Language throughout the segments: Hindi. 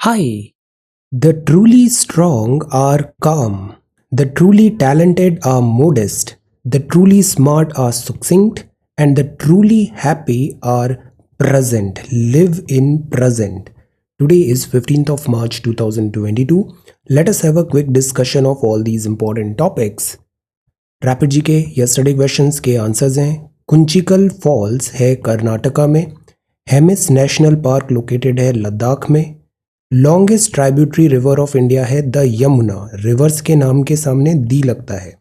Hi, the truly strong are calm, the truly talented are modest, the truly smart are succinct, and the truly happy are present. Live in present. Today is 15th of March 2022. Let us have a quick discussion of all these important topics. Rapid जी के यस्टरडे क्वेश्चंस के आंसर्स हैं। कुंचिकल फॉल्स है कर्नाटका में। हेमिस नेशनल पार्क लोकेटेड है लद्दाख में। Longest tributary river of India है द यमुना। रिवर्स के नाम के सामने दी लगता है।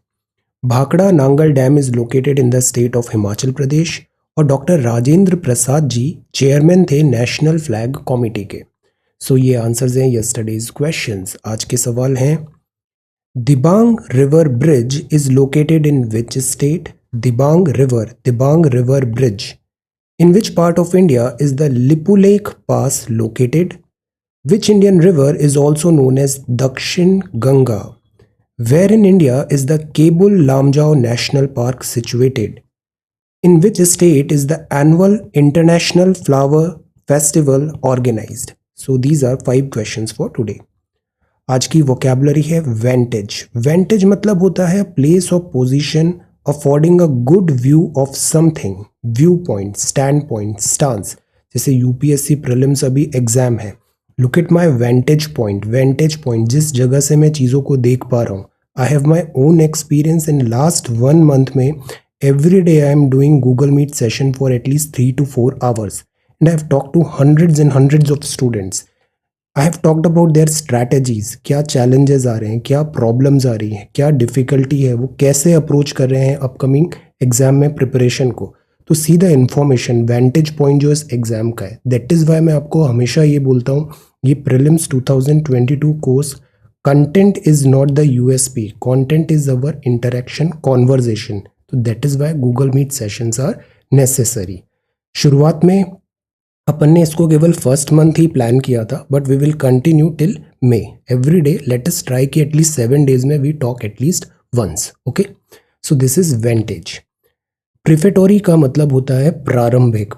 Bhakra Nangal dam is located in the state of Himachal Pradesh. और डॉक्टर राजेंद्र प्रसाद जी चेयरमैन थे नेशनल फ्लैग कमेटी के। सो ये आंसर्स हैं यस्टरडेज क्वेश्चंस। आज के सवाल हैं, Dibang river bridge is located in which state? Dibang river bridge in which part of India is the Lipulekh pass located? Which Indian river is also known as Dakshin Ganga? Where in India is the Kebul Lamjao National Park situated? In which state is the annual International Flower Festival organized? So these are 5 questions for today. आज की vocabulary है vantage. Vantage मतलब होता है place or position affording a good view of something. Viewpoint, standpoint, stance. जैसे UPSC prelims अभी exam है. लुक एट माई वेंटेज पॉइंट जिस जगह से मैं चीज़ों को देख पा रहा हूँ. I have my own experience in last 1 month में. Every day I am doing Google Meet session for at least 3 to 4 hours and I have talk to hundreds and hundreds of students. I have talked about their strategies. क्या चैलेंजेस आ रहे हैं, क्या प्रॉब्लम्स आ रही हैं, क्या डिफ़िकल्टी है, वो कैसे अप्रोच कर रहे हैं अपकमिंग एग्जाम में प्रिपरेशन को. तो सीधा इन्फॉर्मेशन वेंटेज पॉइंट जो इस एग्जाम का है. दैट इज़ वाई मैं आपको हमेशा ये बोलता हूँ, ये prelims 2022 course content is not the USP, content is our interaction conversation. तो that is why Google Meet sessions are necessary. शुरुआत में अपन ने इसको केवल फर्स्ट मंथ ही प्लान किया था, but we will continue till May. Every day let us try कि एटलीस्ट 7 days में we talk at least once. Okay, so this is vantage. Prefatory का मतलब होता है प्रारंभिक.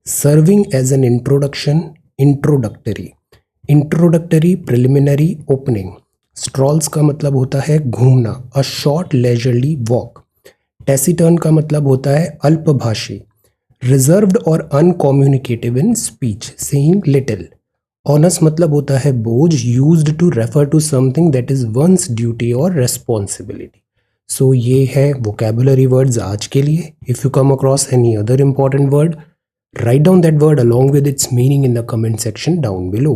Serving as an introduction, introductory, preliminary, opening. Strolls का मतलब होता है घूमना, a short leisurely walk. Taciturn का मतलब होता है अल्पभाषी. रिजर्व्ड और uncommunicative in speech, saying little. Onus मतलब होता है बोझ, used to refer to something that is one's duty और रेस्पॉन्सिबिलिटी. सो ये है वोकेबुलरी वर्ड्स आज के लिए. If you come across any other important word, write down that word along with its meaning in the comment section down below.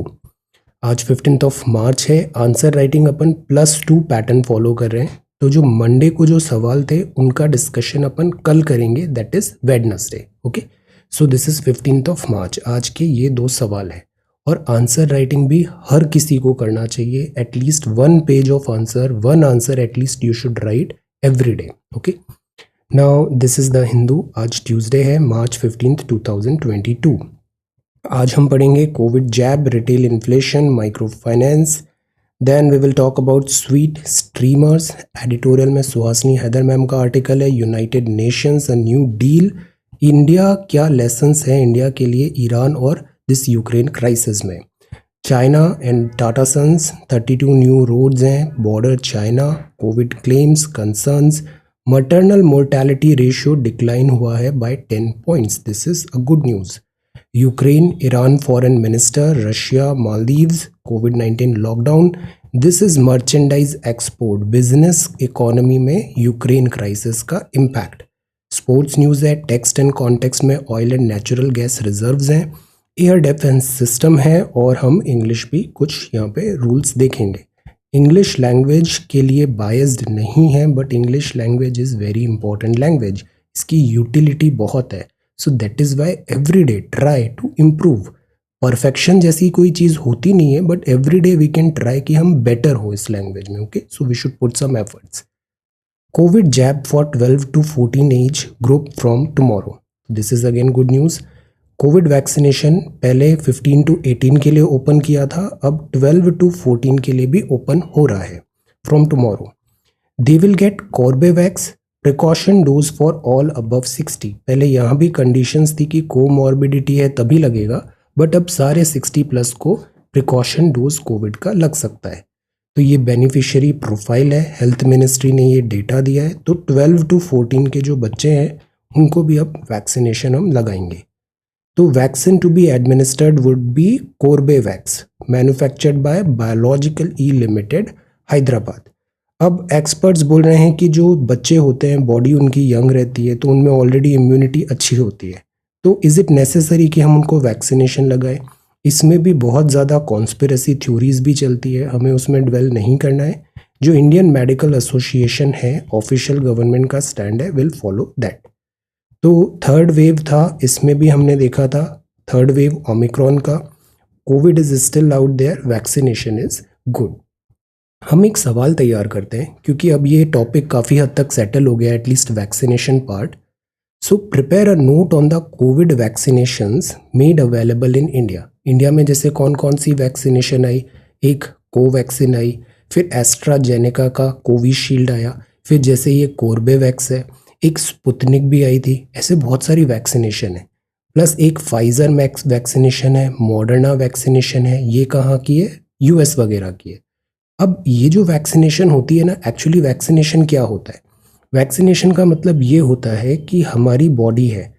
आज 15th of March है. आंसर राइटिंग अपन +2 पैटर्न फॉलो कर रहे हैं. तो जो मंडे को जो सवाल थे उनका डिस्कशन अपन कल करेंगे, that is Wednesday. Okay, so this is 15th of March. आज के ये 2 सवाल हैं. और आंसर राइटिंग भी हर किसी को करना चाहिए. At least 1 page of answer, 1 answer at least you should write every day. Okay, now this is the Hindu. आज ट्यूसडे है, March 15th 2022. आज हम पढ़ेंगे covid jab, retail inflation, micro finance. Then we will talk about sweet streamers. Editorial में सुहासिनी हैदर मैम का आर्टिकल है, United Nations a new deal. India, क्या लेसन्स हैं इंडिया के लिए ईरान और दिस यूक्रेन क्राइसिस में. China and Tata Sons, 32 new roads हैं. Border China, Covid claims, concerns. Maternal mortality ratio decline हुआ है by 10 points. This is a good news. Ukraine, Iran foreign minister, Russia, Maldives, Covid lockdown. This is merchandise export, business economy में यूक्रेन क्राइसिस का इम्पैक्ट. स्पोर्ट्स न्यूज़ है. टेक्स्ट एंड कॉन्टेक्स्ट में oil and natural gas reserves हैं. एयर डिफेंस सिस्टम है. और हम इंग्लिश भी कुछ यहाँ पे रूल्स देखेंगे. इंग्लिश लैंग्वेज के लिए बायस्ड नहीं है, but English language is very important language. इसकी यूटिलिटी बहुत है. So that is why every day try to improve. Perfection जैसी कोई चीज़ होती नहीं है, but every day we can try कि हम बेटर हो इस लैंग्वेज में. Okay, so we should put some efforts. Covid jab for 12 to 14 age group from tomorrow. This is again good news. Covid vaccination पहले 15 to 18 के लिए ओपन किया था, अब 12 to 14 के लिए भी ओपन हो रहा है from tomorrow. They will get Corbevax precaution dose for all above 60. पहले यहाँ भी कंडीशंस थी कि कोमॉर्बिडिटी है तभी लगेगा, बट अब सारे 60+ को प्रिकॉशन डोज कोविड का लग सकता है। तो ये बेनिफिशियरी प्रोफाइल है, हेल्थ मिनिस्ट्री ने ये डेटा दिया है। तो 12 to 14 के जो बच्चे हैं उनको भी अब वैक्सीनेशन हम लगाएंगे। तो vaccine to be administered would be Corbevax, manufactured by Biological E Limited, Hyderabad. अब एक्सपर्ट्स बोल रहे हैं कि जो बच्चे होते हैं बॉडी उनकी यंग रहती है, तो उनमें ऑलरेडी इम्यूनिटी अच्छी होती है, तो इज़ इट नेसेसरी कि हम उनको वैक्सीनेशन लगाएं? इसमें भी बहुत ज़्यादा कॉन्स्पिरेसी थ्योरीज भी चलती है, हमें उसमें ड्वेल नहीं करना है। जो इंडियन मेडिकल एसोसिएशन है, ऑफिशियल गवर्नमेंट का स्टैंड है, विल फॉलो दैट। तो थर्ड वेव था, इसमें भी हमने देखा था थर्ड वेव ओमिक्रॉन का। Covid is still out there, vaccination is good. हम एक सवाल तैयार करते हैं क्योंकि अब ये टॉपिक काफ़ी हद तक सेटल हो गया, at least vaccination part. So prepare a note on the Covid vaccinations made available in India. India में जैसे कौन कौन सी वैक्सीनेशन आई, एक कोवैक्सीन आई, फिर एस्ट्राजेनेका का कोविशील्ड आया, फिर जैसे ये कोर्बेवैक्स है, एक स्पुतनिक भी आई थी। ऐसे बहुत सारी वैक्सीनेशन है, प्लस एक फाइजर मैक्स वैक्सीनेशन है, मॉडर्ना वैक्सीनेशन है। ये कहाँ की है? यूएस वगैरह की है। अब ये जो वैक्सीनेशन होती है ना, एक्चुअली वैक्सीनेशन क्या होता है? वैक्सीनेशन का मतलब ये होता है कि हमारी बॉडी है,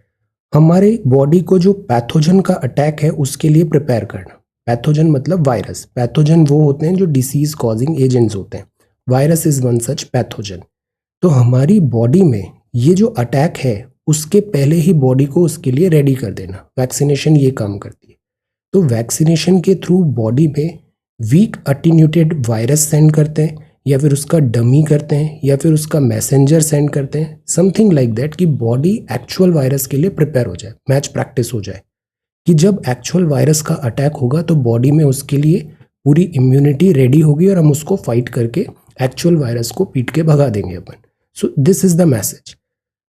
हमारे बॉडी को जो पैथोजन का अटैक है उसके लिए प्रिपेयर करना। पैथोजन मतलब वायरस, पैथोजन वो होते हैं जो डिसीज कॉजिंग एजेंट्स होते हैं, virus is one such pathogen. तो हमारी बॉडी में ये जो अटैक है उसके पहले ही बॉडी को उसके लिए रेडी कर देना, वैक्सीनेशन ये काम करती है। तो वैक्सीनेशन के थ्रू बॉडी में वीक अटीन्यूटेड वायरस सेंड करते हैं, या फिर उसका डमी करते हैं, या फिर उसका मैसेंजर सेंड करते हैं, समथिंग लाइक दैट, कि बॉडी एक्चुअल वायरस के लिए प्रिपेयर हो जाए, मैच प्रैक्टिस हो जाए कि जब एक्चुअल वायरस का अटैक होगा तो बॉडी में उसके लिए पूरी इम्यूनिटी रेडी होगी और हम उसको फाइट करके एक्चुअल वायरस को पीट के भगा देंगे अपन। So this is the message.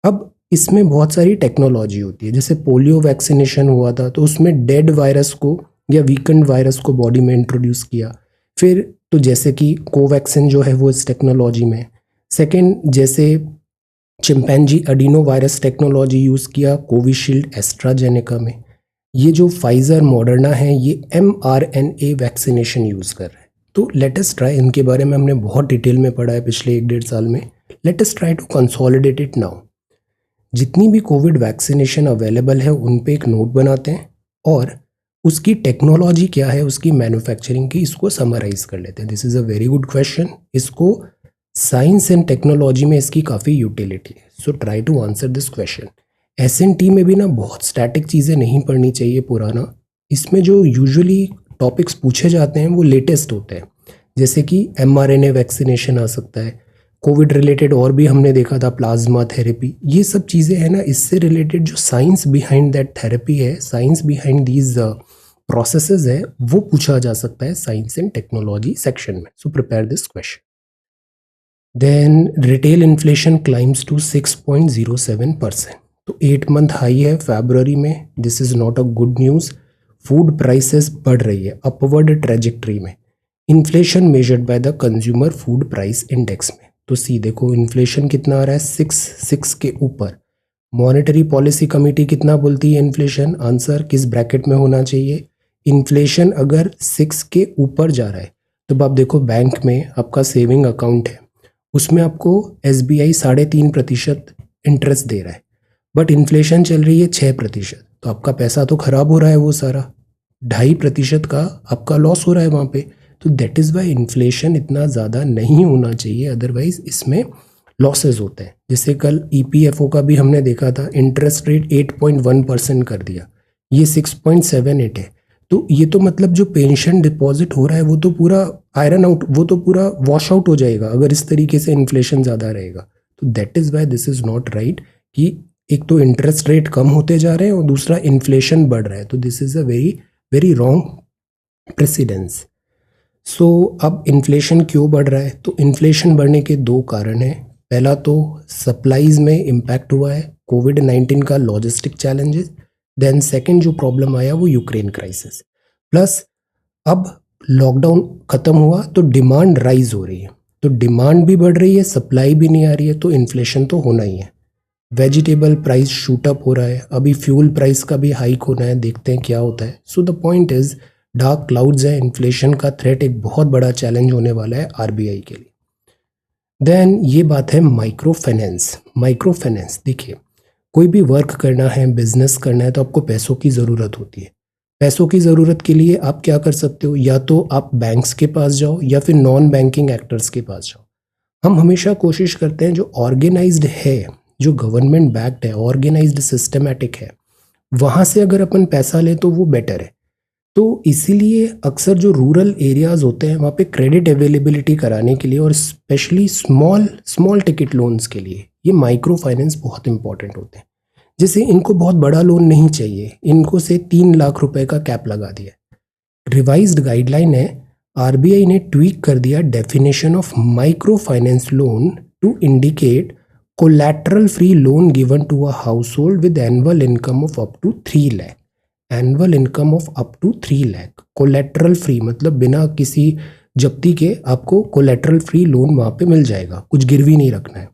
अब इसमें बहुत सारी टेक्नोलॉजी होती है, जैसे पोलियो वैक्सीनेशन हुआ था तो उसमें डेड वायरस को या वीकेंड वायरस को बॉडी में इंट्रोड्यूस किया। फिर तो जैसे कि कोवैक्सिन जो है वो इस टेक्नोलॉजी में। सेकेंड, जैसे chimpanzee adeno virus technology use किया कोविशील्ड एस्ट्राजेनेका में। ये जो फाइजर मॉडर्ना है ये mRNA वैक्सीनेशन यूज़ कर रहे हैं। तो लेट अस ट्राई, इनके बारे में हमने बहुत डिटेल में पढ़ा है पिछले 1-1.5 साल में। Let us try to consolidate it now. जितनी भी कोविड वैक्सीनेशन अवेलेबल है उन पे एक नोट बनाते हैं और उसकी टेक्नोलॉजी क्या है, उसकी मैन्युफैक्चरिंग की, इसको समराइज कर लेते हैं। This is a very good question. इसको साइंस एंड टेक्नोलॉजी में इसकी काफ़ी यूटिलिटी है, so try to answer this question. SNT में भी ना बहुत स्टैटिक चीज़ें नहीं पढ़नी चाहिए पुराना। इसमें जो यूजुअली टॉपिक्स पूछे जाते हैं वो लेटेस्ट होते हैं, जैसे कि mRNA वैक्सीनेशन आ सकता है, कोविड रिलेटेड और भी हमने देखा था प्लाज्मा थेरेपी। ये सब चीज़ें हैं ना, इससे रिलेटेड जो साइंस बिहाइंड दैट थेरेपी है, साइंस बिहाइंड दीज प्रोसेसेस है, वो पूछा जा सकता है साइंस एंड टेक्नोलॉजी सेक्शन में। So prepare this question. Then retail inflation climbs to 6.07%। तो 8 मंथ हाई है फरवरी में। This is not a good news. Food prices बढ़ रही है अपवर्ड ट्रेजेक्ट्री में। Inflation measured by the consumer food price index में। तो सी देखो इन्फ्लेशन कितना आ रहा है, 6 के ऊपर। मॉनेटरी पॉलिसी कमेटी कितना बोलती है इन्फ्लेशन? आंसर किस ब्रैकेट में होना चाहिए? इन्फ्लेशन अगर 6 के ऊपर जा रहा है तो आप देखो बैंक में आपका सेविंग अकाउंट है, उसमें आपको SBI 3.5% इंटरेस्ट दे रहा है, बट इन्फ्लेशन चल रही है 6%। तो आपका पैसा तो खराब हो रहा है, वो सारा 2.5% का आपका लॉस हो रहा है वहाँ पे। तो दैट इज़ वाई इन्फ्लेशन इतना ज़्यादा नहीं होना चाहिए, अदरवाइज इसमें लॉसेस होते हैं। जैसे कल EPFO का भी हमने देखा था, इंटरेस्ट रेट 8.1% कर दिया, ये 6.78 है। तो ये तो मतलब जो पेंशन डिपॉजिट हो रहा है वो तो पूरा आयरन आउट, वो तो पूरा वॉश आउट हो जाएगा अगर इस तरीके से इन्फ्लेशन ज़्यादा रहेगा। तो that is why this is not right कि एक तो इंटरेस्ट रेट कम होते जा रहे हैं और दूसरा इन्फ्लेशन बढ़ रहा है। तो this is a very very wrong precedence. So अब इन्फ्लेशन क्यों बढ़ रहा है? तो इन्फ्लेशन बढ़ने के 2 कारण हैं। पहला तो सप्लाईज में इम्पैक्ट हुआ है, कोविड-19 का लॉजिस्टिक चैलेंजेस। देन सेकंड जो प्रॉब्लम आया वो यूक्रेन क्राइसिस। प्लस अब लॉकडाउन ख़त्म हुआ तो डिमांड राइज हो रही है, तो डिमांड भी बढ़ रही है, सप्लाई भी नहीं आ रही है, तो इन्फ्लेशन तो होना ही है। वेजिटेबल प्राइस शूट अप हो रहा है, अभी फ्यूल प्राइस का भी हाइक होना है, देखते हैं क्या होता है। सो the point is dark clouds है, इन्फ्लेशन का थ्रेट एक बहुत बड़ा चैलेंज होने वाला है आरबीआई के लिए। देन ये बात है माइक्रो फाइनेंस। माइक्रो फाइनेंस देखिए, कोई भी वर्क करना है, बिजनेस करना है तो आपको पैसों की ज़रूरत होती है। पैसों की ज़रूरत के लिए आप क्या कर सकते हो, या तो आप बैंक्स के पास जाओ या फिर नॉन बैंकिंग एक्टर्स के पास जाओ। हम हमेशा कोशिश करते हैं जो ऑर्गेनाइज्ड है, जो गवर्नमेंट बैक्ड है, ऑर्गेनाइज्ड सिस्टमेटिक है, वहाँ से अगर अपन पैसा लें तो वो बेटर है। तो इसीलिए अक्सर जो रूरल एरियाज़ होते हैं वहाँ पे क्रेडिट अवेलेबिलिटी कराने के लिए और specially small small ticket loans के लिए ये माइक्रो फाइनेंस बहुत इंपॉर्टेंट होते हैं। जैसे इनको बहुत बड़ा लोन नहीं चाहिए, इनको से 3 लाख रुपए का कैप लगा दिया। रिवाइज्ड गाइडलाइन है, आरबीआई ने ट्वीक कर दिया definition of micro finance loan to indicate collateral free loan given to a household with annual income of up to 3 lakh. Annual income of up to 3 lakh, collateral free मतलब बिना किसी जब्ती के आपको कोलैटरल फ्री लोन वहाँ पे मिल जाएगा, कुछ गिरवी नहीं रखना है।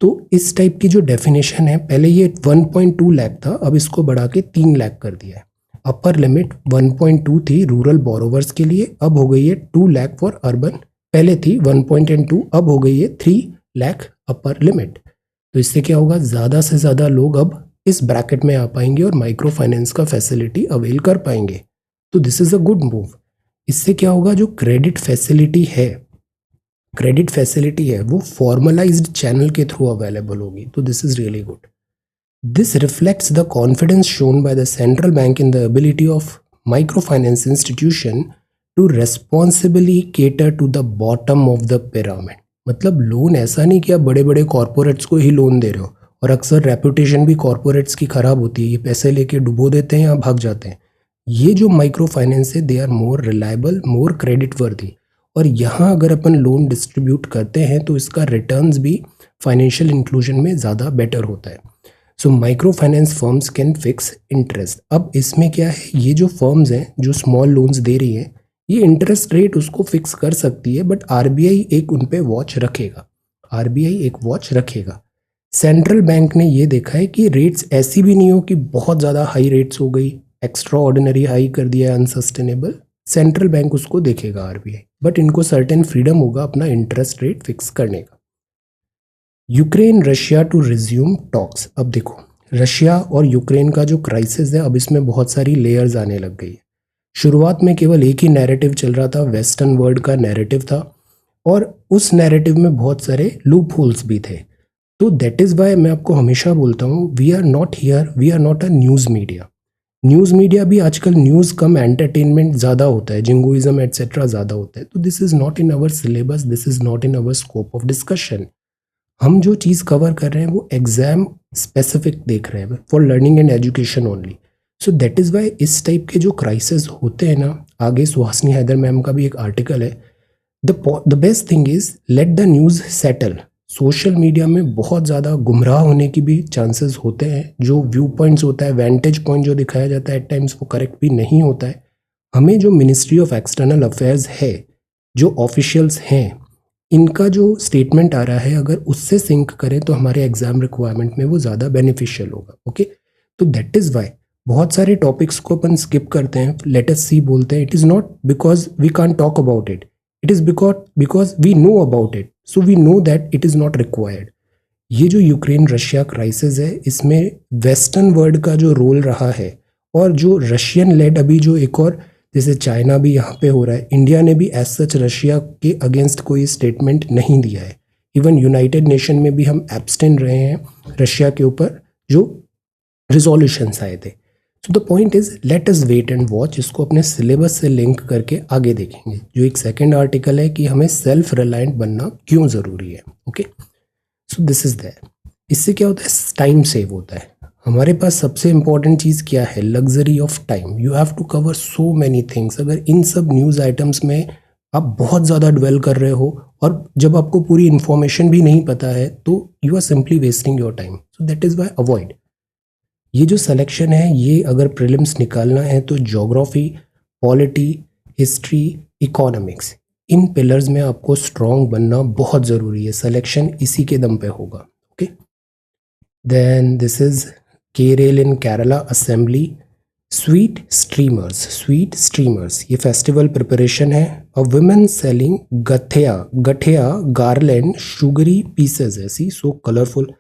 तो इस टाइप की जो डेफिनेशन है, पहले ये 1.2 लाख था, अब इसको बढ़ा के 3 लाख कर दिया है। अपर लिमिट 1.2 थी रूरल बोरोवर्स के लिए, अब हो गई है 2 लाख फॉर अर्बन। पहले थी 1.2, अब हो गई है 3 लाख अपर लिमिट। तो इससे क्या होगा, ज़्यादा से ज़्यादा लोग अब इस ब्रैकेट में आ पाएंगे और माइक्रो फाइनेंस का फैसिलिटी अवेल कर पाएंगे। तो this is a good move. इससे क्या होगा, जो क्रेडिट फैसिलिटी है वो फॉर्मलाइज्ड चैनल के थ्रू अवेलेबल होगी। तो this is really good. This reflects the confidence shown by the central bank in the ability of micro finance institution to responsibly cater to the bottom of the pyramid. मतलब लोन ऐसा नहीं कि आप बड़े बड़े कॉरपोरेट्स को ही लोन दे रहे हो, और अक्सर रेपुटेशन भी कॉरपोरेट्स की खराब होती है, ये पैसे लेके डुबो देते हैं या भाग जाते हैं। ये जो माइक्रो फाइनेंस है, they are more reliable, more credit worthy, और यहाँ अगर अपन लोन डिस्ट्रीब्यूट करते हैं तो इसका रिटर्न्स भी फाइनेंशियल इंक्लूजन में ज़्यादा बेटर होता है। So micro finance firms can fix interest. अब इसमें क्या है, ये जो फर्म्स हैं जो स्मॉल लोन्स दे रही हैं, ये इंटरेस्ट रेट उसको फिक्स कर सकती है, बट आरबीआई एक उन पे वॉच रखेगा। आरबीआई एक वॉच रखेगा। सेंट्रल बैंक ने ये देखा है कि रेट्स ऐसी भी नहीं हो कि बहुत ज़्यादा हाई रेट्स हो गई, एक्स्ट्रा ऑर्डिनरी हाई कर दिया, अनसस्टेनेबल। सेंट्रल बैंक उसको देखेगा आरबीआई, बट इनको सर्टेन फ्रीडम होगा अपना इंटरेस्ट रेट फिक्स करने का। Ukraine Russia to resume talks. अब देखो, रशिया और यूक्रेन का जो क्राइसिस है, अब इसमें बहुत सारी लेयर्स आने लग गई है। शुरुआत में केवल एक ही नैरेटिव चल रहा था, वेस्टर्न वर्ल्ड का नैरेटिव था, और उस नैरेटिव में बहुत सारे लूप होल्स भी थे। तो दैट इज़ वाई मैं आपको हमेशा बोलता हूँ, we are not here, we are not a news media. News media भी आजकल न्यूज़ कम, एंटरटेनमेंट ज़्यादा होता है, जिंगोइज्म एट्सेट्रा ज़्यादा होता है। तो this is not in our syllabus, this is not in our scope of discussion. हम जो चीज़ कवर कर रहे हैं वो एग्जाम स्पेसिफिक देख रहे हैं, for learning and education only. So that is Y इस टाइप के जो क्राइसिस होते हैं ना, आगे सुहासनी हैदर मैम का भी एक आर्टिकल है, the best thing is let the news settle. Social media में बहुत ज़्यादा गुमराह होने की भी चांसेस होते हैं। जो व्यू पॉइंट्स होता है, वेंटेज पॉइंट जो दिखाया जाता है, एट टाइम्स वो करेक्ट भी नहीं होता है। हमें जो मिनिस्ट्री ऑफ एक्सटर्नल अफेयर्स है, जो ऑफिशियल्स हैं, इनका जो स्टेटमेंट आ रहा है, अगर उससे सिंक करें तो हमारे एग्जाम रिक्वायरमेंट में वो ज़्यादा बेनिफिशियल होगा। ओके, तो दैट इज़ वाई बहुत सारे टॉपिक्स को अपन स्किप करते हैं, लेट अस सी बोलते हैं। It is not because we can't talk about it, it is because we know about it, so we know that it is not required. ये जो यूक्रेन रशिया क्राइसिस है, इसमें वेस्टर्न वर्ल्ड का जो रोल रहा है, और जो रशियन लेड अभी जो एक और, जैसे चाइना भी यहाँ पे हो रहा है, इंडिया ने भी एज सच रशिया के अगेंस्ट कोई स्टेटमेंट नहीं दिया है। इवन यूनाइटेड नेशन में भी हम एब्सटेन रहे हैं रशिया के ऊपर जो रिजोल्यूशंस आए थे। So the point is, let us wait and watch. इसको अपने सिलेबस से लिंक करके आगे देखेंगे। जो एक सेकेंड आर्टिकल है कि हमें सेल्फ रिलायंट बनना क्यों ज़रूरी है। Okay, so this is that. इससे क्या होता है, टाइम सेव होता है। हमारे पास सबसे इंपॉर्टेंट चीज़ क्या है, luxury of time. You have to cover so many things. अगर इन सब न्यूज़ आइटम्स में आप बहुत ज़्यादा ड्वेल कर रहे हो और जब आपको पूरी इन्फॉर्मेशन भी नहीं पता है, तो you are simply wasting your time. So that is why avoid. ये जो सिलेक्शन है, ये अगर प्रीलिम्स निकालना है तो ज्योग्राफी, पॉलिटी, हिस्ट्री, इकोनॉमिक्स, इन पिलर्स में आपको स्ट्रॉन्ग बनना बहुत ज़रूरी है। सिलेक्शन इसी के दम पे होगा। Okay, then this is Kerala in Kerala assembly. Sweet streamers ये फेस्टिवल प्रिपरेशन है। अ वुमेन सेलिंग गठिया गठिया गार्लैंड शुगरी पीसेस ऐसी सो कलरफुल।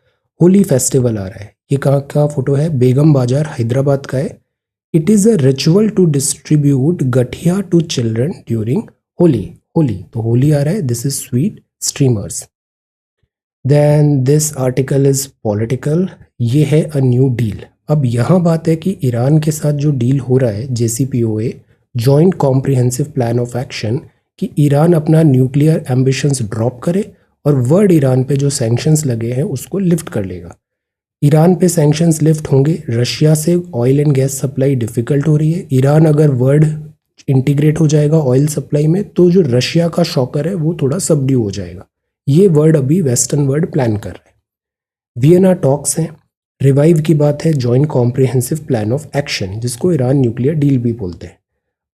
होली फेस्टिवल आ रहा है, ये कहाँ का फोटो है? बेगम बाजार हैदराबाद का है। It is a ritual to distribute gathiya to children during Holi. Holi तो होली आ रहा है, this is sweet streamers. Then this article is political, ये है अ न्यू डील। अब यहाँ बात है कि ईरान के साथ जो डील हो रहा है JCPOA, joint comprehensive plan of action, कि ईरान अपना न्यूक्लियर एम्बिशंस ड्रॉप करे और वर्ल्ड ईरान पे जो सैंक्शंस लगे हैं उसको लिफ्ट कर लेगा। ईरान पे सैंक्शंस लिफ्ट होंगे, रशिया से oil and gas supply difficult हो रही है। ईरान अगर वर्ल्ड इंटीग्रेट हो जाएगा ऑयल सप्लाई में तो जो रशिया का शॉकर है वो थोड़ा सबड्यू हो जाएगा। ये वर्ल्ड अभी वेस्टर्न वर्ल्ड प्लान कर रहा है। वियना टॉक्स हैं, रिवाइव की बात है, joint comprehensive plan of action, जिसको ईरान न्यूक्लियर डील भी बोलते हैं।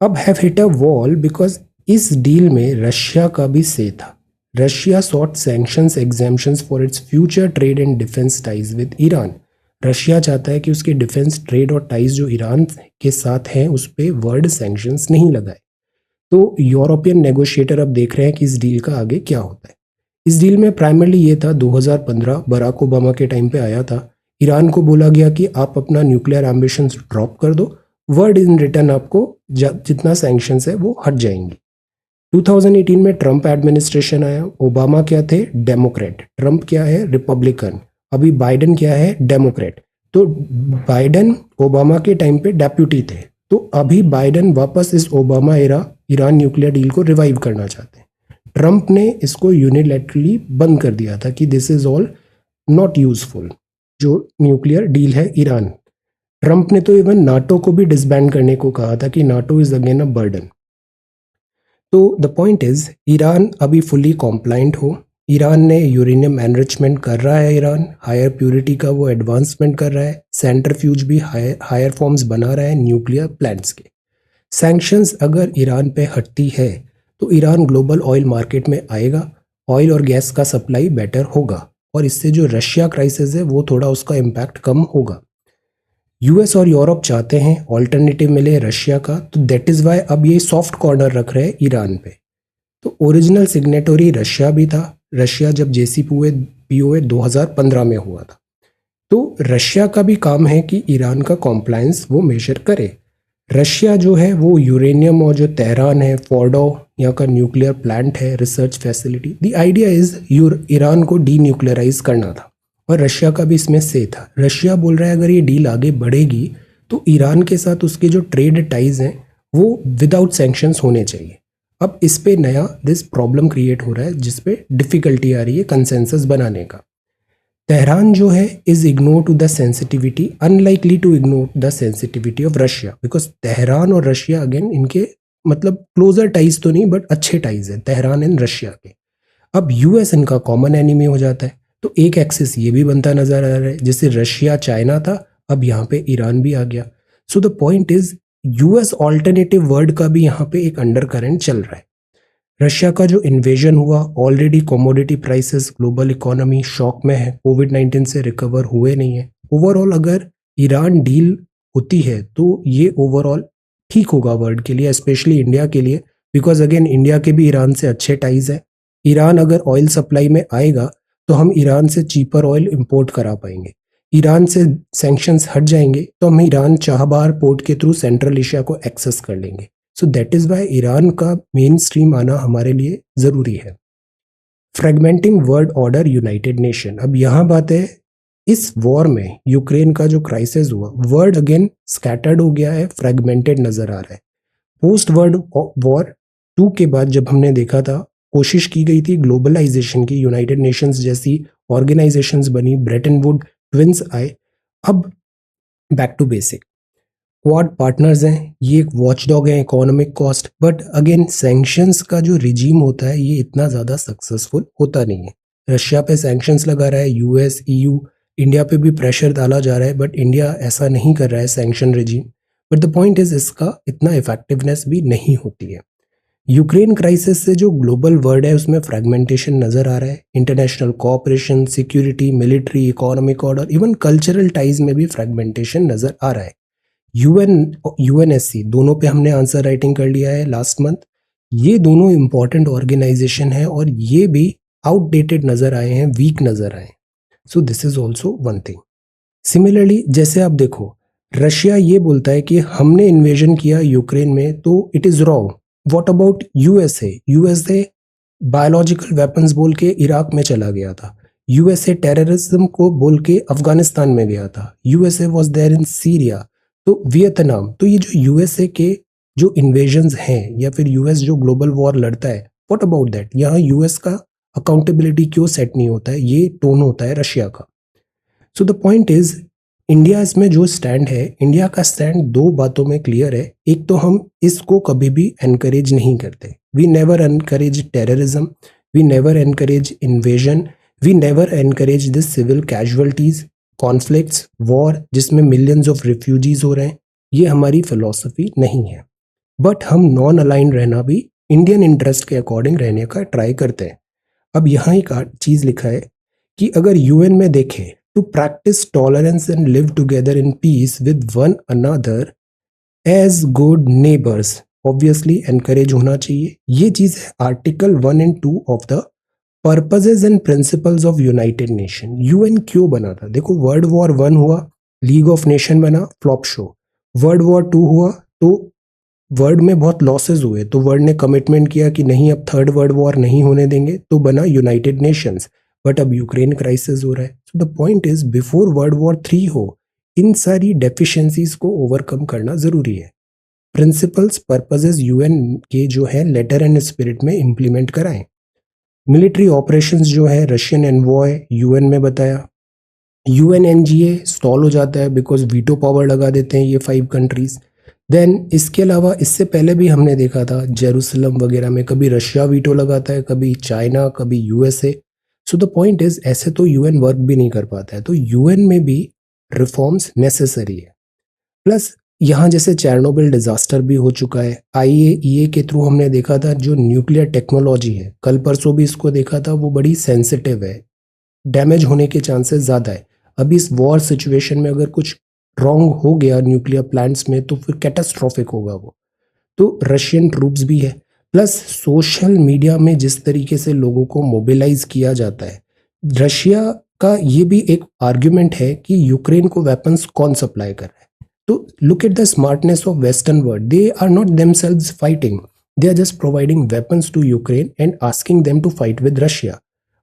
अब have hit a wall because इस डील में रशिया का भी से था। Russia sought sanctions exemptions for its future trade and defence ties with Iran. Russia चाहता है कि उसके डिफेंस ट्रेड और टाइज जो ईरान के साथ हैं उस पर वर्ल्ड सैंक्शंस नहीं लगाए। तो यूरोपियन नेगोशिएटर अब देख रहे हैं कि इस डील का आगे क्या होता है। इस डील में प्राइमरली ये था, 2015 बराक ओबामा के टाइम पे आया था। ईरान को बोला गया कि आप अपना न्यूक्लियर एम्बिशंस ड्रॉप कर दो, वर्ल्ड इन रिटर्न आपको जितना सैंक्शंस है वो हट जाएंगी। 2018 में ट्रंप एडमिनिस्ट्रेशन आया। ओबामा क्या थे? डेमोक्रेट। ट्रंप क्या है? रिपब्लिकन। अभी बाइडन क्या है? डेमोक्रेट। तो बाइडन ओबामा के टाइम पे डेप्यूटी थे, तो अभी बाइडन वापस इस Obama era Iran nuclear deal को रिवाइव करना चाहते हैं। ट्रंप ने इसको यूनिलैटरली बंद कर दिया था कि this is all not useful, जो न्यूक्लियर डील है ईरान। ट्रंप ने तो इवन नाटो को भी डिसबैंड करने को कहा था कि NATO is again a burden. तो द पॉइंट इज ईरान अभी फुली कॉम्प्लाइंट हो। ईरान ने यूरेनियम एनरिचमेंट कर रहा है, ईरान हायर प्योरिटी का वो एडवांसमेंट कर रहा है, सेंट्रीफ्यूज भी हायर फॉर्म्स बना रहा है न्यूक्लियर प्लांट्स के। सैंक्शंस अगर ईरान पे हटती है तो ईरान ग्लोबल ऑयल मार्केट में आएगा, ऑयल और गैस का सप्लाई बेटर होगा और इससे जो रशिया क्राइसिस है वो थोड़ा उसका इम्पैक्ट कम होगा। यूएस और यूरोप चाहते हैं ऑल्टरनेटिव मिले रशिया का, तो दैट इज़ वाई अब ये सॉफ्ट कॉर्नर रख रहे हैं ईरान पे। तो ओरिजिनल सिग्नेटरी रशिया भी था। रशिया जब JCPOA 2015 में हुआ था, तो रशिया का भी काम है कि ईरान का कॉम्प्लायंस वो मेजर करे। रशिया जो है वो यूरेनियम और जो तेहरान है, फोर्डो यहाँ का न्यूक्लियर प्लांट है, research facility, the idea is Iran को डी न्यूक्लियराइज करना था और रशिया का भी इसमें से था। रशिया बोल रहा है अगर ये डील आगे बढ़ेगी तो ईरान के साथ उसके जो ट्रेड टाइज हैं वो विदाउट सैंक्शंस होने चाहिए। अब इस पे नया दिस प्रॉब्लम क्रिएट हो रहा है जिसपे डिफिकल्टी आ रही है कंसेंसस बनाने का। तेहरान जो है is ignore to the sensitivity, unlikely to ignore the sensitivity of Russia, because Tehran और रशिया अगेन इनके मतलब क्लोजर टाइज तो नहीं बट अच्छे टाइज है तेहरान एंड रशिया के। अब यूएस इनका कॉमन एनिमी हो जाता है, तो एक एक्सिस ये भी बनता नजर आ रहा है, जैसे रशिया चाइना था अब यहाँ पे ईरान भी आ गया। सो the point is US alternative world का भी यहाँ पे एक अंडर करंट चल रहा है। रशिया का जो इन्वेजन हुआ, already commodity prices, global economy shock में है, कोविड-19 से रिकवर हुए नहीं है। ओवरऑल अगर ईरान डील होती है तो ये ओवरऑल ठीक होगा वर्ल्ड के लिए, स्पेशली इंडिया के लिए, बिकॉज अगेन इंडिया के भी ईरान से अच्छे टाइज है। ईरान अगर ऑयल सप्लाई में आएगा तो हम ईरान से चीपर ऑयल इंपोर्ट करा पाएंगे। ईरान से सैंक्शंस हट जाएंगे तो हम ईरान चाहबार पोर्ट के थ्रू सेंट्रल एशिया को एक्सेस कर लेंगे। So that is why Iran का मेन स्ट्रीम आना हमारे लिए जरूरी है। Fragmenting world order United Nation, अब यहाँ बात है इस वॉर में यूक्रेन का जो क्राइसिस हुआ, वर्ल्ड अगेन स्कैटर्ड हो गया है, फ्रेगमेंटेड नजर आ रहा है। पोस्ट वर्ल्ड वॉर 2 के बाद जब हमने देखा था, कोशिश की गई थी ग्लोबलाइजेशन की, यूनाइटेड नेशंस जैसी ऑर्गेनाइजेशंस बनी, ब्रेटन वुड ट्विंस आए। अब back to basic, Quad partners हैं, ये एक वॉचडॉग है economic cost, but again sanctions का जो रिजीम होता है ये इतना ज़्यादा सक्सेसफुल होता नहीं है। रशिया पे सैंक्शंस लगा रहा है यूएस, EU, इंडिया पे भी प्रेशर डाला जा रहा है बट इंडिया ऐसा नहीं कर रहा है sanction regime. But the point is इसका इतना इफेक्टिवनेस भी नहीं होती है। यूक्रेन क्राइसिस से जो ग्लोबल वर्ल्ड है उसमें फ्रेगमेंटेशन नजर आ रहा है। International cooperation, security, military, economic order, even cultural ties में भी फ्रेगमेंटेशन नजर आ रहा है। यूएनएससी, दोनों पे हमने आंसर राइटिंग कर लिया है लास्ट मंथ। ये दोनों इंपॉर्टेंट ऑर्गेनाइजेशन है और ये भी आउटडेटेड नजर आए हैं, वीक नजर आए। सो this is also one thing. Similarly जैसे आप देखो, रशिया ये बोलता है कि हमने इन्वेजन किया यूक्रेन में, तो it is wrong. What about USA? USA biological weapons बोल के इराक में चला गया था। यूएसए टेररिज्म को बोल के अफगानिस्तान में गया था। USA was there in Syria, तो वियतनाम। तो ये जो यूएसए के जो इन्वेजन्स हैं या फिर यूएस जो ग्लोबल वॉर लड़ता है, व्हाट अबाउट दैट? यहाँ यूएस का अकाउंटेबिलिटी क्यों सेट नहीं होता है? ये टोन होता है रशिया का। सो द पॉइंट इज, इंडिया इसमें जो स्टैंड है, इंडिया का स्टैंड दो बातों में क्लियर है। एक तो हम इसको कभी भी एनकरेज नहीं करते, we never encourage terrorism, we never encourage invasion, we never encourage this civil casualties, conflicts, war जिसमें मिलियंस ऑफ रिफ्यूजीज हो रहे हैं। ये हमारी फिलॉसफी नहीं है। बट हम नॉन अलाइन रहना भी इंडियन इंटरेस्ट के अकॉर्डिंग रहने का ट्राई करते हैं। अब यहाँ एक चीज लिखा है कि अगर यूएन में देखें, to practise tolerance and live together in peace with one another as good neighbours, obviously encourage होना चाहिए। ये चीज है article 1 and 2 of the purposes and principles of United Nation. UN क्यों बना था? देखो, वर्ल्ड वॉर 1 हुआ, लीग ऑफ नेशन बना, फ्लॉप शो। वर्ल्ड वॉर 2 हुआ तो वर्ल्ड में बहुत लॉसेस हुए, तो वर्ल्ड ने कमिटमेंट किया कि नहीं, अब थर्ड वर्ल्ड वॉर नहीं होने देंगे, तो बना यूनाइटेड नेशंस। बट अब यूक्रेन क्राइसिस हो रहा है। सो the point is, before world war 3 हो, इन सारी डेफिशिएंसीज को ओवरकम करना जरूरी है। प्रिंसिपल्स, पर्पसेस यूएन के जो है लेटर एंड स्पिरिट में इंप्लीमेंट कराएं। मिलिट्री ऑपरेशंस जो है, रशियन एनवॉय यूएन में बताया। यूएनएनजीए स्टॉल हो जाता है बिकॉज वीटो पावर लगा देते हैं ये 5 कंट्रीज। देन इसके अलावा इससे पहले भी हमने देखा था जेरूसलम वगैरह में कभी रशिया वीटो लगाता है, कभी चाइना, कभी USA. So the point is, ऐसे तो यूएन वर्क भी नहीं कर पाता है, तो यूएन में भी रिफॉर्म्स नेसेसरी है। प्लस यहाँ जैसे चेरनोबिल डिजास्टर भी हो चुका है, आईएईए के थ्रू हमने देखा था जो न्यूक्लियर टेक्नोलॉजी है, कल परसों भी इसको देखा था, वो बड़ी सेंसिटिव है, डैमेज होने के चांसेस ज़्यादा है। अभी इस वॉर सिचुएशन में अगर कुछ रॉन्ग हो गया न्यूक्लियर प्लांट्स में तो फिर कैटास्ट्रॉफिक होगा वो। तो रशियन ट्रूप्स भी है। प्लस सोशल मीडिया में जिस तरीके से लोगों को मोबिलाइज किया जाता है, रशिया का ये भी एक आर्ग्यूमेंट है कि यूक्रेन को वेपन्स कौन सप्लाई कर रहा है। तो look at the smartness of western world, they are not themselves fighting, they are just providing weapons to Ukraine and asking them to fight with Russia.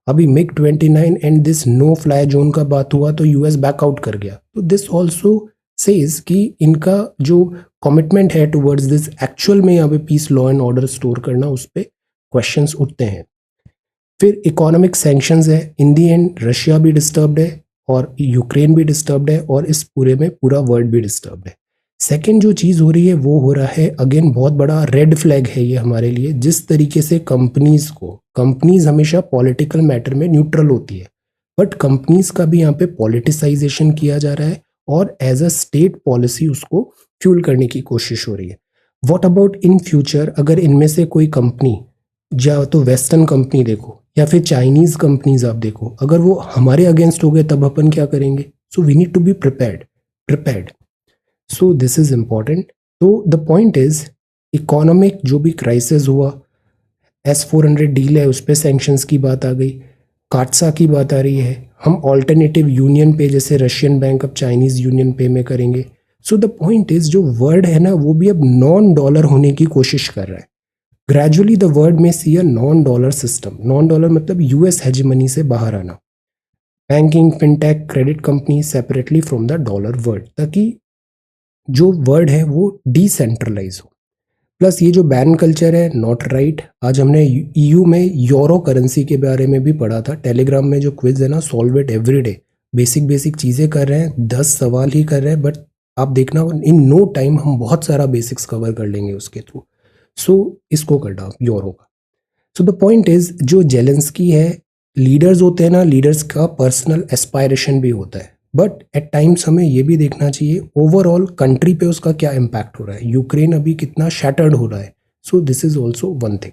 अभी MiG 29 and this no fly zone का बात हुआ तो यूएस बैकआउट कर गया। तो दिस ऑल्सो सेज कि इनका जो कमिटमेंट है टुवर्ड्स दिस, एक्चुअल में यहाँ पे peace, law and order store करना, उस पर क्वेश्चंस उठते हैं। फिर इकोनॉमिक सैंक्शंस है, इन दी एंड रशिया भी डिस्टर्ब्ड है और यूक्रेन भी डिस्टर्ब्ड है और इस पूरे में पूरा वर्ल्ड भी डिस्टर्ब्ड है। सेकेंड जो चीज़ हो रही है वो हो रहा है, अगेन बहुत बड़ा रेड फ्लैग है ये हमारे लिए, जिस तरीके से कंपनीज हमेशा पॉलिटिकल मैटर में न्यूट्रल होती है, बट कंपनीज का भी यहाँ पे पॉलिटिसाइजेशन किया जा रहा है और एज अ स्टेट पॉलिसी उसको फ्यूल करने की कोशिश हो रही है। व्हाट अबाउट इन फ्यूचर, अगर इनमें से कोई कंपनी, या तो वेस्टर्न कंपनी देखो या फिर चाइनीज कंपनीज आप देखो, अगर वो हमारे अगेंस्ट हो गए तब अपन क्या करेंगे? So we need to be prepared. So this is important. तो द पॉइंट इज, इकोनॉमिक जो भी क्राइसिस हुआ, S-400 डील है उस पर सैंक्शंस की बात आ गई, काटसा की बात आ रही है, हम ऑल्टरनेटिव यूनियन पे जैसे रशियन बैंक अब चाइनीज यूनियन पे में करेंगे। सो द पॉइंट इज, जो वर्ल्ड है ना वो भी अब नॉन डॉलर होने की कोशिश कर रहा है। ग्रेजुअली द वर्ल्ड में see a non dollar system. Non dollar मतलब यूएस हेजेमनी से बाहर आना, banking, fintech, credit company separately from the dollar world, ताकि जो वर्ड है वो डिसेंट्रलाइज हो। प्लस ये जो बैन कल्चर है, नॉट राइट। आज हमने ईयू में यूरो करेंसी के बारे में भी पढ़ा था, टेलीग्राम में जो क्विज है ना, सॉल्व इट एवरीडे। बेसिक चीज़ें कर रहे हैं, 10 सवाल ही कर रहे हैं, बट आप देखना इन नो टाइम हम बहुत सारा बेसिक्स कवर कर लेंगे उसके थ्रू। सो इसको करना यूरो का। सो द पॉइंट इज, जो जेलेंस्की है, लीडर्स होते हैं ना, लीडर्स का पर्सनल एस्पायरेशन भी होता है, बट एट टाइम्स हमें ये भी देखना चाहिए ओवरऑल कंट्री पे उसका क्या इम्पैक्ट हो रहा है। यूक्रेन अभी कितना शैटर्ड हो रहा है। सो this is also one thing.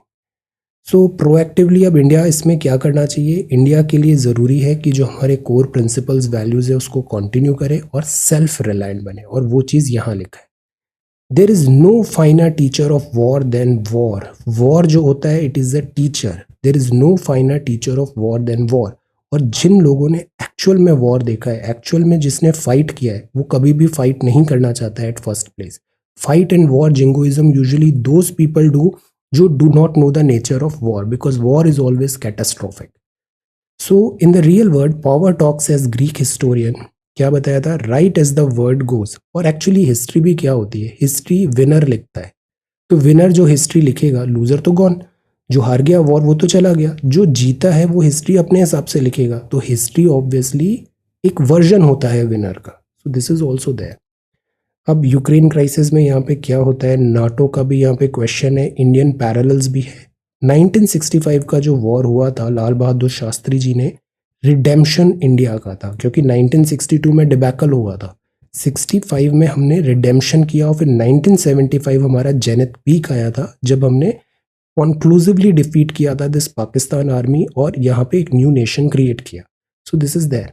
So proactively अब इंडिया इसमें क्या करना चाहिए? इंडिया के लिए ज़रूरी है कि जो हमारे कोर प्रिंसिपल्स, वैल्यूज़ है उसको कंटिन्यू करे और सेल्फ रिलायंट बने, और वो चीज़ यहाँ लिखा है। There is no finer teacher of war than war. War जो होता है it is a teacher, there is no finer teacher of war than war. और जिन लोगों ने एक्चुअल में वॉर देखा है, एक्चुअल में जिसने फाइट किया है, वो कभी भी फाइट नहीं करना चाहता है at first place. Fight and war jingoism usually those people do जो do not know the nature of war, because war is always catastrophic. So in the real world power talks as Greek historian क्या बताया था, right as the word goes. और एक्चुअली हिस्ट्री भी क्या होती है, हिस्ट्री विनर लिखता है। तो विनर जो हिस्ट्री लिखेगा, लूजर तो गॉन, जो हार गया वॉर वो तो चला गया, जो जीता है वो हिस्ट्री अपने हिसाब से लिखेगा। तो हिस्ट्री ऑब्वियसली एक वर्जन होता है विनर का। So this is also there. अब यूक्रेन क्राइसिस में यहाँ पे क्या होता है, नाटो का भी यहाँ पे क्वेश्चन है, इंडियन पैरेलल्स भी है। 1965 का जो वॉर हुआ था, लाल बहादुर शास्त्री जी ने रिडेम्पशन इंडिया का था, क्योंकि 1962 में डिबैकल हुआ था, 65 में हमने रिडेम्पशन किया और फिर 1975 हमारा जेनिथ पीक आया था जब हमने कॉन्क्लूसिवली डिफीट किया था दिस पाकिस्तान आर्मी और यहाँ पे एक न्यू नेशन क्रिएट किया। So this is there.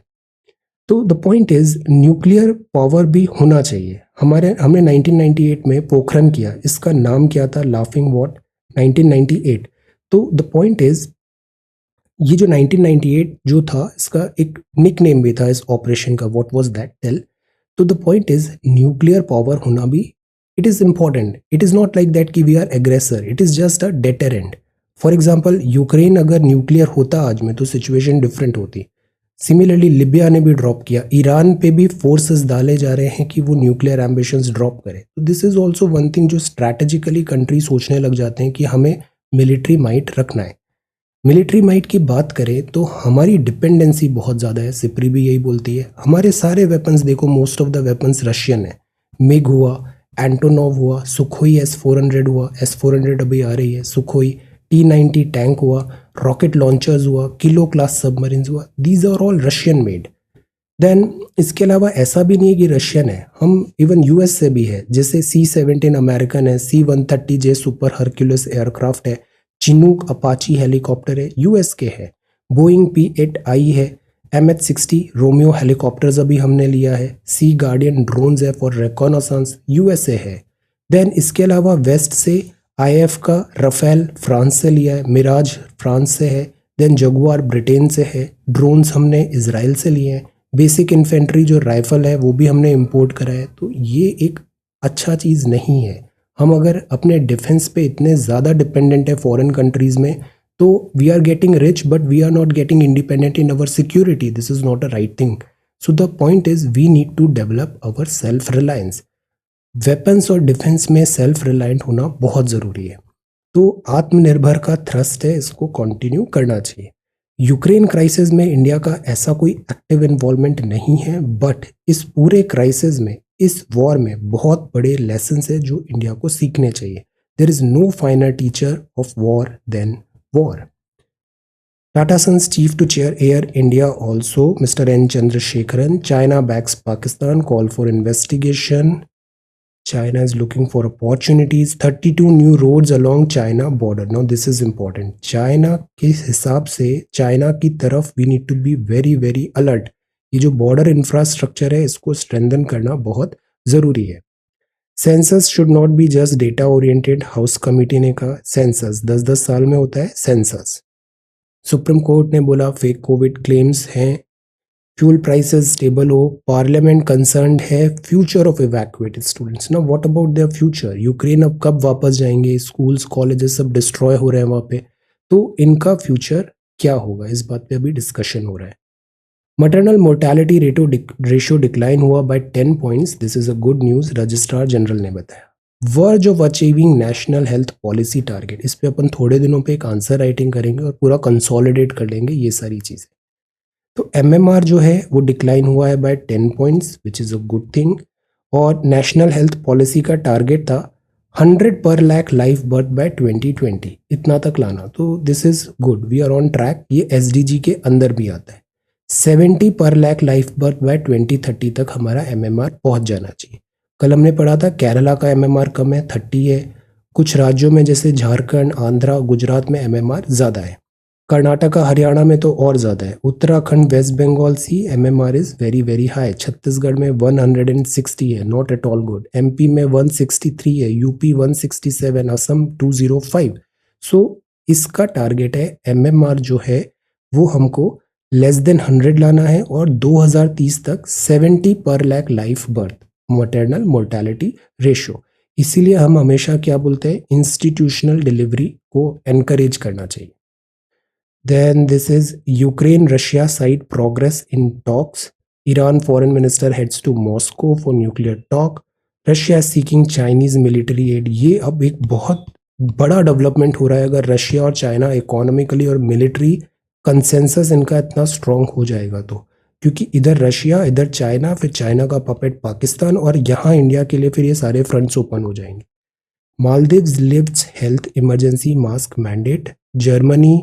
तो the point is nuclear power भी होना चाहिए। हमने 1998 में पोखरन किया, इसका नाम क्या था, लाफिंग वॉट 1998। तो द पॉइंट इज ये जो 1998 जो था इसका एक निक नेम भी था इस ऑपरेशन का, व्हाट वाज दैट टेल। तो the point is nuclear power होना भी it is important. It is not like that कि we are aggressor, it is just a deterrent. For example Ukraine अगर न्यूक्लियर होता आज में तो सिचुएशन डिफरेंट होती। सिमिलरली लिबिया ने भी ड्रॉप किया, ईरान पे भी फोर्सेस डाले जा रहे हैं कि वो न्यूक्लियर एम्बिशंस ड्रॉप करे। तो this is also one thing जो स्ट्रैटेजिकली कंट्री सोचने लग जाते हैं कि हमें मिलिट्री माइट रखना है। मिलिट्री माइट की बात करें तो हमारी डिपेंडेंसी बहुत ज़्यादा है, सिप्री भी यही बोलती है। हमारे सारे वेपन्स देखो, most of the weapons Russian है। मिग हुआ, एंटोनोव हुआ, सुखोई S-400 हुआ, S-400 अभी आ रही है, सुखोई T-90 टैंक हुआ, रॉकेट लॉन्चर्स हुआ, किलो क्लास सबमरीन्स हुआ, these are all Russian made. Then इसके अलावा ऐसा भी नहीं है कि रशियन है, हम इवन यूएस से भी है, जैसे C-17 अमेरिकन है, C-130J सुपर हरक्यूलिस एयरक्राफ्ट है, चिनूक अपाची हेलीकॉप्टर है यूएस के है, बोइंग P-8I है, MH-60 रोमियो हेलीकॉप्टर्स अभी हमने लिया है, सी गार्डियन ड्रोन्स है फॉर रिकॉनाissance यूएसए है। देन इसके अलावा वेस्ट से IF का रफेल फ्रांस से लिया है, मिराज फ्रांस से है, देन जगुआर ब्रिटेन से है, ड्रोन्स हमने इसराइल से लिए हैं, बेसिक इन्फेंट्री जो राइफल है वो भी हमने इंपोर्ट करा है। तो ये एक अच्छा चीज़ नहीं है। हम अगर अपने डिफेंस पे इतने ज़्यादा डिपेंडेंट है फॉरेन कंट्रीज़ में, तो we are getting rich but we are not getting independent in our security. This is not a right thing. So the point is we need to develop our self reliance. Weapons और डिफेंस में सेल्फ रिलायंट होना बहुत ज़रूरी है। तो आत्मनिर्भर का थ्रस्ट है, इसको कंटिन्यू करना चाहिए। यूक्रेन क्राइसिस में इंडिया का ऐसा कोई एक्टिव इन्वॉल्वमेंट नहीं है, बट इस पूरे क्राइसिस में, इस वॉर में बहुत बड़े लेसन्स है जो इंडिया को सीखने चाहिए। There is no finer teacher of war than war. Tata Sons chief to chair Air India also, Mr. N. Chandrasekharan. China backs Pakistan, call for investigation. China is looking for opportunities. 32 new roads along China border. Now this is important. China के हिसाब से चाइना की तरफ we need to be very very alert. ये जो बॉर्डर इंफ्रास्ट्रक्चर है इसको स्ट्रेंथन करना बहुत ज़रूरी है। Census should not be just data oriented, house committee ने कहा सेंसस 10-10 साल में होता है सेंसस। सुप्रीम कोर्ट ने बोला फेक कोविड क्लेम्स हैं, फ्यूल प्राइसेस स्टेबल हो, पार्लियामेंट कंसर्न्ड है फ्यूचर ऑफ इवैक्यूएटेड स्टूडेंट्स। ना what about their future, Ukraine अब कब वापस जाएंगे, स्कूल्स कॉलेजेस सब डिस्ट्रॉय हो रहे हैं वहाँ पे, तो इनका फ्यूचर क्या होगा, इस बात पे अभी डिस्कशन हो रहा है। मटरनल मोर्टेलिटी रेशियो डिक्लाइन हुआ by 10 points, this is a good news, registrar general ने बताया। Verge of achieving national health policy target, इस पे अपन थोड़े दिनों पे एक आंसर राइटिंग करेंगे और पूरा कंसोलिडेट कर लेंगे ये सारी चीज़ें। तो MMR जो है वो डिक्लाइन हुआ है by 10 points which is a good thing. और नेशनल हेल्थ पॉलिसी का टारगेट था 100 पर लाख लाइफ बर्थ बाय 2020, इतना तक लाना, तो this is good, we are on track. ये SDG के अंदर भी आता है। 70 पर लाख लाइफ बर्थ बाय 2030 तक हमारा MMR पहुंच जाना चाहिए। कल हमने पढ़ा था केरला का MMR कम है, 30 है। कुछ राज्यों में जैसे झारखंड, आंध्रा, गुजरात में MMR ज़्यादा है। कर्नाटका हरियाणा में तो और ज़्यादा है। उत्तराखंड वेस्ट बंगाल सी MMR is very very high. Chhattisgarh में 160 है, not at all good. MP में 163 है, यूपी 167, असम 205। सो इसका टारगेट है MMR जो है वो हमको लेस देन 100 लाना है और 2030 तक 70 पर lakh life birth maternal mortality ratio. इसीलिए हम हमेशा क्या बोलते हैं, इंस्टीट्यूशनल डिलीवरी को एनकरेज करना चाहिए। Then this is Ukraine Russia side progress in talks. Iran foreign minister heads to Moscow for nuclear talk. Russia seeking Chinese military aid. ये अब एक बहुत बड़ा डेवलपमेंट हो रहा है। अगर रशिया और चाइना इकोनॉमिकली और मिलिट्री कंसेंसस इनका इतना स्ट्रांग हो जाएगा तो, क्योंकि इधर रशिया, इधर चाइना, फिर चाइना का पपेट पाकिस्तान और यहाँ इंडिया के लिए फिर ये सारे फ्रंट्स ओपन हो जाएंगे। Maldives lifts health emergency mask mandate. Germany,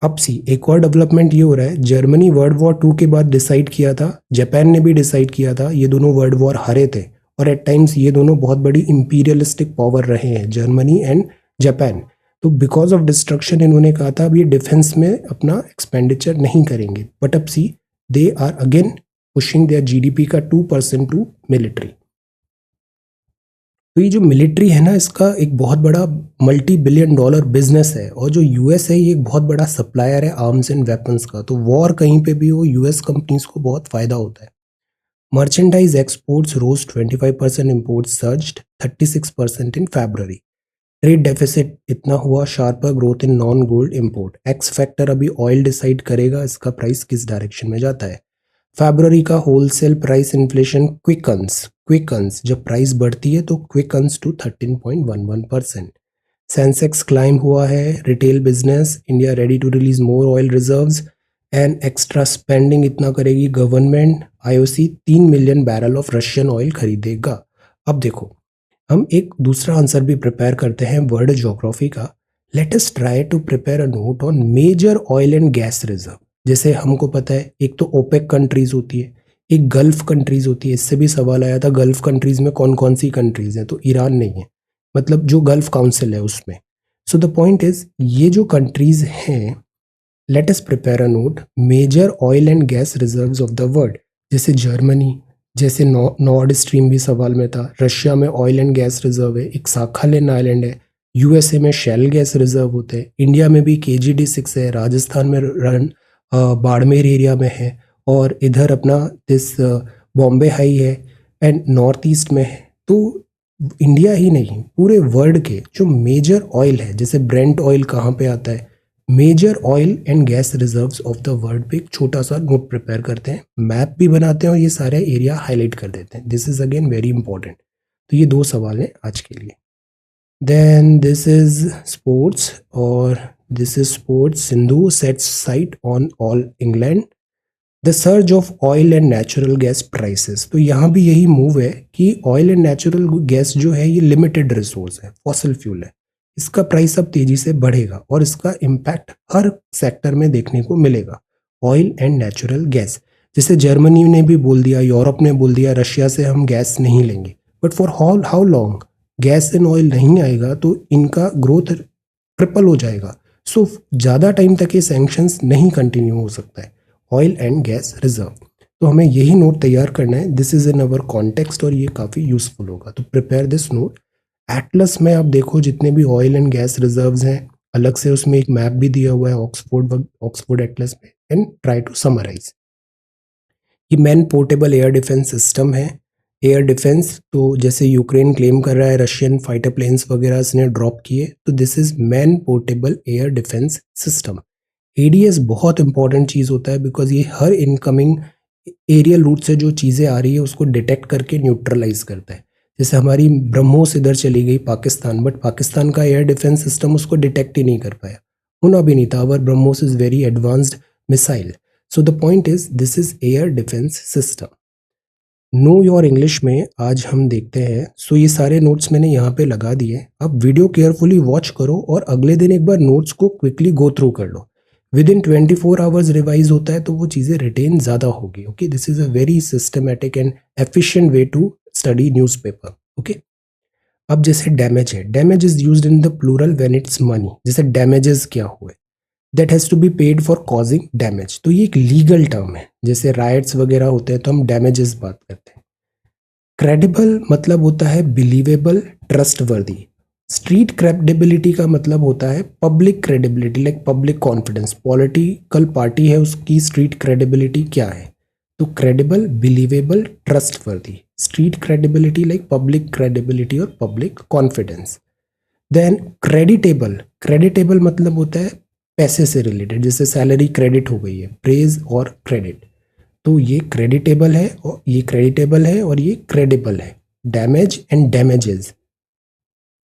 अब सी एक और डेवलपमेंट ये हो रहा है, जर्मनी वर्ल्ड वॉर 2 के बाद डिसाइड किया था, जापान ने भी डिसाइड किया था, ये दोनों वर्ल्ड वॉर हारे थे और एट टाइम्स ये दोनों बहुत बड़ी इंपीरियलिस्टिक पावर रहे हैं, जर्मनी एंड जापान। तो बिकॉज ऑफ डिस्ट्रक्शन इन्होंने कहा था अभी डिफेंस में अपना एक्सपेंडिचर नहीं करेंगे, बट अब see they are again pushing their GDP का 2% टू मिलिट्री। तो ये जो मिलिट्री है ना, इसका एक बहुत बड़ा मल्टी बिलियन डॉलर बिजनेस है और जो US है ये एक बहुत बड़ा सप्लायर है आर्म्स एंड वेपन्स का। तो वॉर कहीं पे भी हो US कंपनीज को बहुत फायदा होता है। मर्चेंडाइज एक्सपोर्ट्स रोज 25%, इम्पोर्ट सर्ज्ड 36% इन February। ट्रेड डेफिसिट इतना हुआ, sharper growth in non gold import. X factor अभी ऑयल डिसाइड करेगा इसका प्राइस किस डायरेक्शन में जाता है। फरवरी का होलसेल प्राइस इन्फ्लेशन क्विकन्स जब प्राइस बढ़ती है तो क्विकन्स टू 13.11%। सेंसेक्स क्लाइम हुआ है। Retail business, India ready to release more oil reserves and extra spending इतना करेगी government. IOC 3 million barrel of Russian oil खरीदेगा। अब देखो, हम एक दूसरा आंसर भी प्रिपेयर करते हैं वर्ल्ड ज्योग्राफी का। Let us try to prepare a note on major oil and gas reserve. जैसे हमको पता है एक तो ओपेक कंट्रीज होती है, एक गल्फ कंट्रीज होती है। इससे भी सवाल आया था गल्फ कंट्रीज में कौन कौन सी कंट्रीज हैं, तो ईरान नहीं है, मतलब जो गल्फ काउंसिल है उसमें। सो द पॉइंट इज ये जो कंट्रीज हैं, let us prepare a note major oil and gas reserves of the world. जैसे जर्मनी, जैसे नॉर्ड स्ट्रीम भी सवाल में था, रशिया में ऑयल एंड गैस रिजर्व है, एक साखालिन आइलैंड है। USA में शेल गैस रिजर्व होते हैं, इंडिया में भी KGD6 है, राजस्थान में बाड़मेर एरिया में है और इधर अपना दिस बॉम्बे हाई है एंड नॉर्थ ईस्ट में है। तो इंडिया ही नहीं पूरे वर्ल्ड के जो मेजर ऑयल है, जैसे ब्रेंट ऑयल कहाँ पे आता है, major oil and gas reserves of the world पे एक छोटा सा नोट प्रिपेयर करते हैं, मैप भी बनाते हैं और ये सारे एरिया हाईलाइट कर देते हैं। This is again very important. तो ये 2 सवाल हैं आज के लिए। देन दिस इज स्पोर्ट्स और this is sports. Sindhu sets site on all England. The surge of oil and natural gas prices. तो यहाँ भी यही मूव है कि ऑयल एंड नेचुरल गैस जो है ये लिमिटेड रिसोर्स है, फॉसिल फ्यूल है, इसका प्राइस अब तेजी से बढ़ेगा और इसका इम्पैक्ट हर सेक्टर में देखने को मिलेगा। ऑयल एंड नेचुरल गैस, जैसे जर्मनी ने भी बोल दिया, यूरोप ने बोल दिया रशिया से हम गैस नहीं लेंगे, but for how long gas and oil नहीं आएगा तो इनका ग्रोथ ट्रिपल हो जाएगा। सो ज़्यादा टाइम तक ये सैंक्शंस नहीं कंटिन्यू हो सकता है। ऑयल एंड गैस रिजर्व, तो हमें यही नोट तैयार करना है। This is in our context और ये काफ़ी यूजफुल होगा, तो प्रिपेयर दिस नोट। एटलस में आप देखो जितने भी ऑयल एंड गैस रिजर्व्स हैं, अलग से उसमें एक मैप भी दिया हुआ है ऑक्सफोर्ड एटलस में, एंड ट्राई टू समराइज। ये man portable air defence system है। एयर डिफेंस तो जैसे यूक्रेन क्लेम कर रहा है रशियन फाइटर प्लेन्स वगैरह इसने ड्रॉप किए, तो this is man portable air defence system. ADS बहुत इंपॉर्टेंट चीज़ होता है बिकॉज ये हर इनकमिंग एरियल रूट से जो चीज़ें आ रही है उसको डिटेक्ट करके न्यूट्रलाइज करता है। जैसे हमारी ब्रह्मोस इधर चली गई पाकिस्तान, बट पाकिस्तान का एयर डिफेंस सिस्टम उसको डिटेक्ट ही नहीं कर पाया, होना भी नहीं था। Our BrahMos is very advanced missile. So the point is this is air defence system. Know your English में आज हम देखते हैं। सो ये सारे नोट्स मैंने यहाँ पे लगा दिए। अब वीडियो केयरफुली वॉच करो और अगले दिन एक बार नोट्स को क्विकली गो थ्रू कर लो। विद इन 24 आवर्स रिवाइज होता है तो वो चीज़ें रिटेन ज़्यादा होगी। Okay, this is a very systematic and efficient way to study newspaper. Okay, अब जैसे डैमेज है, damage is used in the plural when it's money. जैसे डैमेजेस क्या हुए, that has to be paid for causing damage. तो ये एक लीगल टर्म है, जैसे राइट्स वगैरह होते हैं तो हम डैमेजेस बात करते हैं। क्रेडिबल मतलब होता है बिलीवेबल, ट्रस्टवर्दी। स्ट्रीट क्रेडिबिलिटी का मतलब होता है public credibility, like public confidence. Political party है, उसकी स्ट्रीट क्रेडिबिलिटी क्या है? तो credible, believable, trustworthy. Street credibility like public credibility और public confidence. Then creditable, creditable मतलब होता है पैसे से रिलेटेड, जैसे सैलरी क्रेडिट हो गई है, प्रेज और क्रेडिट। तो ये क्रेडिटेबल है और ये क्रेडिटेबल है और ये क्रेडिबल है। Damage and damages.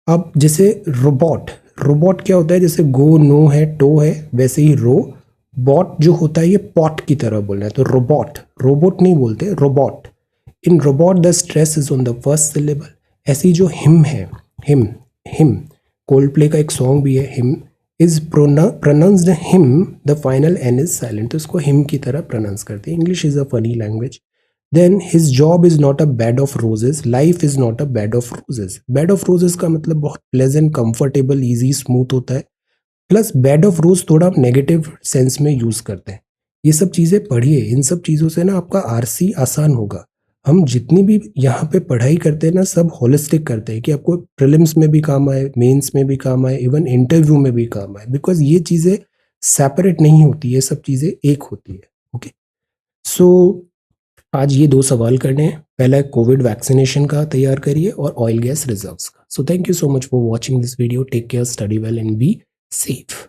अब जैसे रोबोट, रोबोट क्या होता है? जैसे गो नो है, टो है, वैसे ही रो बॉट जो होता है ये पॉट की तरह बोलना है, तो रोबोट, रोबोट नहीं बोलते, robot. In robot the stress is on the first syllable. ऐसी जो हिम है, हिम, हिम, कोल्ड प्ले का एक सॉन्ग भी है hymn, is pronounced hymn, the final n is silent. तो इसको हिम की तरह प्रोनाउंस करते हैं। English is a funny language. Then his job is not a bed of roses, life is not a bed of roses. Bed of roses का मतलब बहुत प्लेजेंट, कंफर्टेबल, ईजी, स्मूथ होता है। प्लस बेड ऑफ रोज थोड़ा नेगेटिव सेंस में यूज करते हैं। ये सब चीजें पढ़िए, इन सब चीजों से ना आपका आरसी आसान होगा। हम जितनी भी यहाँ पे पढ़ाई करते हैं ना, सब होलिस्टिक करते हैं कि आपको प्रीलिम्स में भी काम आए, मेंस में भी काम आए, इवन इंटरव्यू में भी काम आए, बिकॉज ये चीजें सेपरेट नहीं होती, ये सब चीजें एक होती है। ओके, सो आज ये दो सवाल करने हैं। पहला कोविड वैक्सीनेशन का तैयार करिए और ऑयल गैस रिजर्व्स का। So thank you so much for watching this video. Take care, study well and be safe.